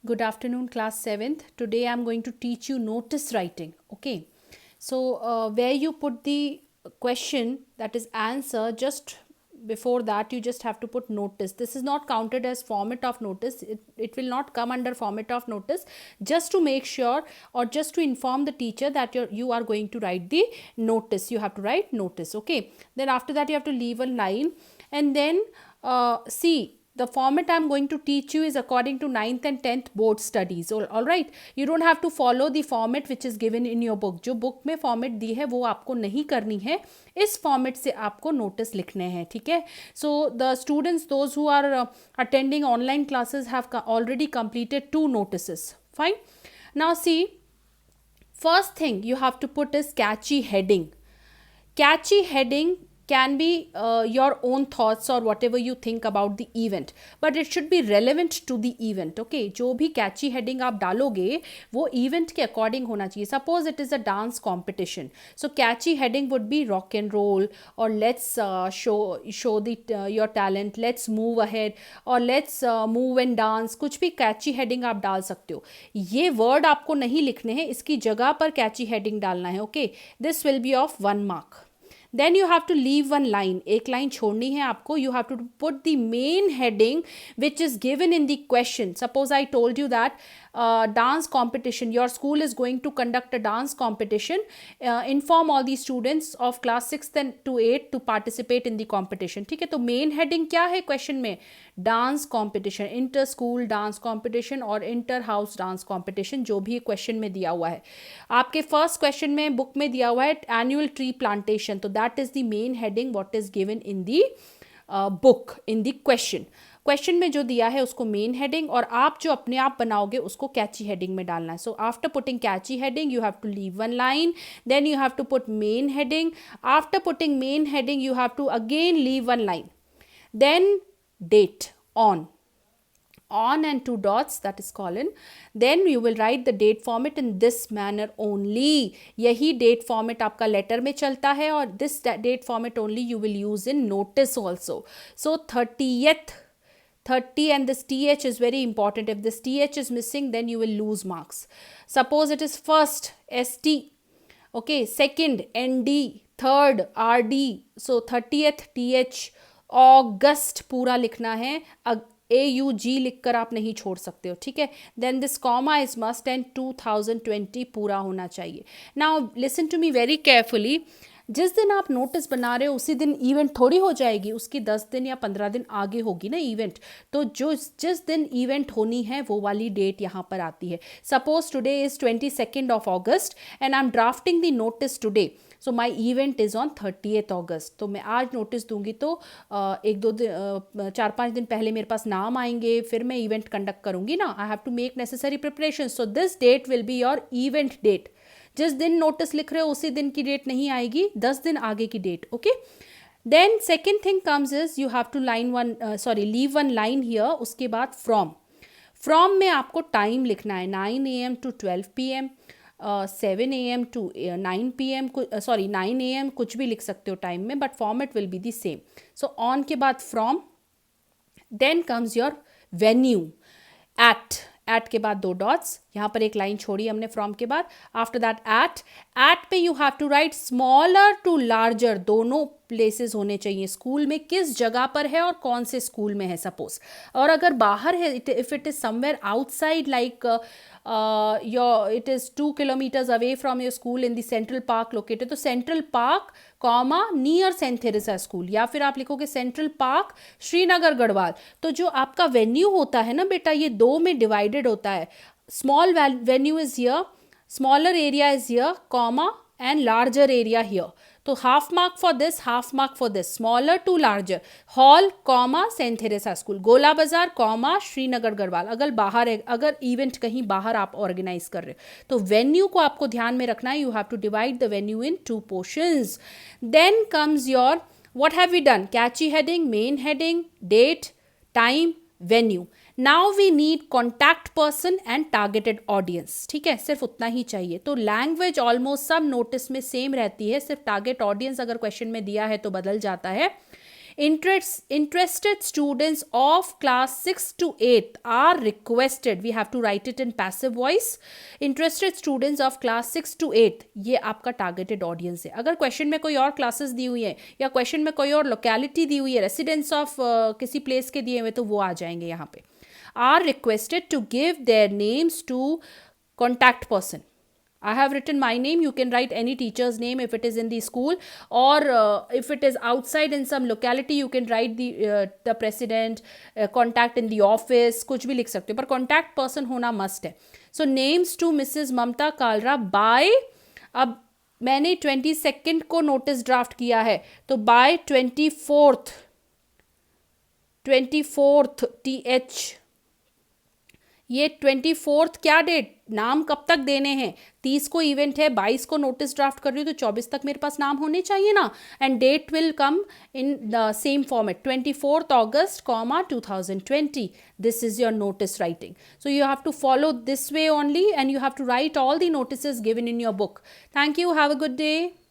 Good afternoon, class 7th. Today I'm going to teach you notice writing. Okay. So, where you put the question, that is answer, just before that you just have to put notice. This is not counted as format of notice. It will not come under format of notice. Just to make sure, or just to inform the teacher that you are going to write the notice. You have to write notice. Okay. Then after that you have to leave a line, and then see, the format I'm going to teach you is according to 9th and 10th board studies. All right, you don't have to follow the format which is given in your book. जो book में format दी है वो आपको नहीं करनी है, इस format से आपको notice लिखने हैं. ठीक है. So the students, those who are attending online classes, have already completed 2 notices. Fine. Now see, first thing you have to put is catchy heading. Catchy heading can be your own thoughts or whatever you think about the event, but it should be relevant to the event. Okay, जो भी catchy heading आप डालोगे वो event के according होना चाहिए. Suppose it is a dance competition, so catchy heading would be rock and roll, or let's show the your talent, let's move ahead, or let's move and dance. कुछ भी catchy heading आप डाल सकते हो. ये word आपको नहीं लिखने हैं, इसकी जगह पर catchy heading डालना है. Okay, this will be of 1 mark. Then you have to leave one line. एक line छोड़नी है आपको. You have to put the main heading which is given in the question. Suppose I told you that dance competition, your school is going to conduct a dance competition. Inform all the students of class 6th and to 8th to participate in the competition. ठीक है, तो main heading क्या है question में? Dance competition, inter school dance competition और inter house dance competition, जो भी question में दिया हुआ है. आपके first question में book में दिया हुआ है annual tree plantation, तो that is the main heading what is given in the book, in the question में जो दिया है उसको मेन हेडिंग, और आप जो अपने आप बनाओगे उसको कैची हेडिंग में डालना है. So after putting catchy heading you have to leave one line, then you have to put main heading. After putting main heading you have to again leave one line, then date on and 2 dots, that is colon. Then you will write the date format in this manner only. यही date format आपका letter में चलता है, और this date format only you will use in notice also. So 30th, 30 and this th is very important. If this th is missing, then you will lose marks. Suppose it is first, st, okay, second, nd, third, rd. So 30th th, August पूरा लिखना है, AUG लिख कर आप नहीं छोड़ सकते हो. ठीक है. Then this comma is must and 2020 पूरा होना चाहिए. Now listen to me very carefully. जिस दिन आप नोटिस बना रहे हो उसी दिन इवेंट थोड़ी हो जाएगी, उसकी 10 दिन या 15 दिन आगे होगी ना इवेंट. तो जो जिस दिन इवेंट होनी है वो वाली डेट यहाँ पर आती है. Suppose today is 22nd of August and I am drafting the notice today. So my event is on 30th August. तो मैं आज नोटिस दूंगी तो 4-5 दिन पहले मेरे पास नाम आएंगे, फिर मैं इवेंट कंडक्ट करूंगी ना. I have to make necessary preparation. So this date will be your event date. जिस दिन नोटिस लिख रहे हो उसी दिन की डेट नहीं आएगी, 10 दिन आगे की date. Okay. Then second thing comes is you have to leave one line here. उसके बाद फ्रॉम में आपको टाइम लिखना है. 9 AM to 12 PM, 7 AM to 9 PM, 9 AM, कुछ भी लिख सकते हो टाइम में, but format will be the same. So on के बाद from, then comes your venue. At के बाद 2 डॉट्स, यहाँ पर एक लाइन छोड़ी हमने फ्रॉम के बाद. आफ्टर दैट एट पे you have to write smaller to larger, दोनों प्लेसेस होने चाहिए. स्कूल में किस जगह पर है और कौन से स्कूल में है सपोज. और अगर बाहर है, if it is somewhere outside, like it is 2 kilometers away from your school in the Central Park located, तो Central Park comma near saint Theresa school, या फिर आप लिखोगे सेंट्रल पार्क श्रीनगर गढ़वाल. तो जो आपका वेन्यू होता है ना बेटा, ये 2 में डिवाइडेड होता है. Small venue is here, smaller area is here, comma, and larger area here. तो half mark for this, smaller to larger, hall comma saint Theresa school, Gola Bazar comma Srinagar Garhwal. अगर बाहर है, अगर इवेंट कहीं बाहर आप ऑर्गेनाइज कर रहे हो तो वेन्यू को आपको ध्यान में रखना है. You have to divide the venue in 2 portions. Then comes your, what have we done? Catchy heading, main heading, date, time, venue. Now we need contact person and targeted audience. ठीक है, सिर्फ उतना ही चाहिए. तो लैंग्वेज ऑलमोस्ट सब notice में same रहती है, सिर्फ टारगेट ऑडियंस अगर क्वेश्चन में दिया है तो बदल जाता है. Interested students of class 6 to 8 are requested. We have to write it in passive voice. Interested students of class 6 to 8, ये आपका टारगेटेड ऑडियंस है. अगर क्वेश्चन में कोई और क्लासेस दी हुई है या क्वेश्चन में कोई और लोकेलिटी दी हुई है, रेसिडेंस ऑफ किसी प्लेस के दिए हुए, तो वो आ जाएंगे यहाँ पे. Are requested to give their names to contact person. I have written my name. You can write any teacher's name if it is in the school, or if it is outside in some locality, you can write the president, contact in the office, कुछ भी लिख सकते हो, पर contact person होना must है. So names to Mrs. Mamta Kalra by, अब मैंने 22nd को नोटिस ड्राफ्ट किया है, तो by 24th TH, ये 24th क्या डेट, नाम कब तक देने हैं. 30 को इवेंट है, 22 को नोटिस ड्राफ्ट कर रही हूँ, तो 24 तक मेरे पास नाम होने चाहिए ना. And date will come in the same format, 24th August, 2020. This is your notice writing. So you have to follow this way only, and you have to write all the notices given in your book. Thank you. Have a good day.